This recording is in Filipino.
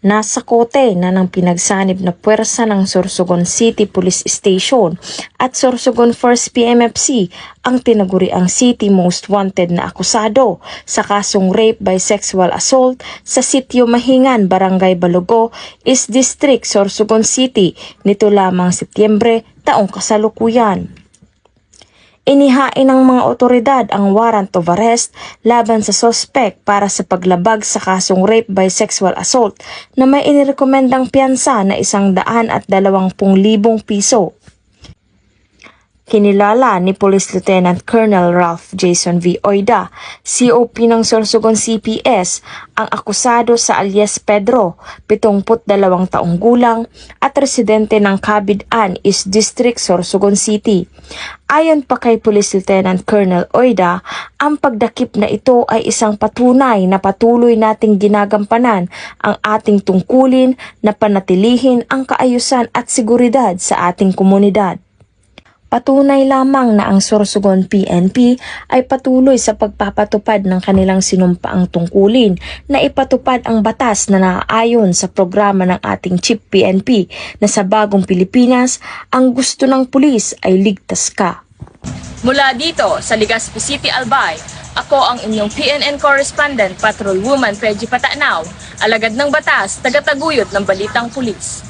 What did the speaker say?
Nasa kote na ng pinagsanib na puwersa ng Sorsogon City Police Station at Sorsogon 1st PMFC ang tinaguriang City Most Wanted na akusado sa kasong rape by sexual assault sa Sitio Mahingan, Barangay Balogo, East District, Sorsogon City nito lamang Setyembre taong kasalukuyan. Inihain ng mga otoridad ang warrant of arrest laban sa sospek para sa paglabag sa kasong rape by sexual assault na may inirekomendang piyansa na 120,000 piso. Kinilala ni Police Lieutenant Colonel Ralph Jason V. Oida, COP ng Sorsogon CPS, ang akusado sa alias Pedro, 72 taong gulang at residente ng Cabid-an, East District, Sorsogon City. Ayon pa kay Police Lieutenant Colonel Oida, ang pagdakip na ito ay isang patunay na patuloy nating ginagampanan ang ating tungkulin na panatilihin ang kaayusan at seguridad sa ating komunidad. Patunay lamang na ang Sorsogon PNP ay patuloy sa pagpapatupad ng kanilang sinumpaang tungkulin na ipatupad ang batas na naaayon sa programa ng ating Chief PNP na sa bagong Pilipinas, ang gusto ng pulis ay ligtas ka. Mula dito sa Legazpi City, Albay, ako ang inyong PNN correspondent, Patrolwoman Reggie Patanaw, alagad ng batas, tagataguyod ng Balitang Pulis.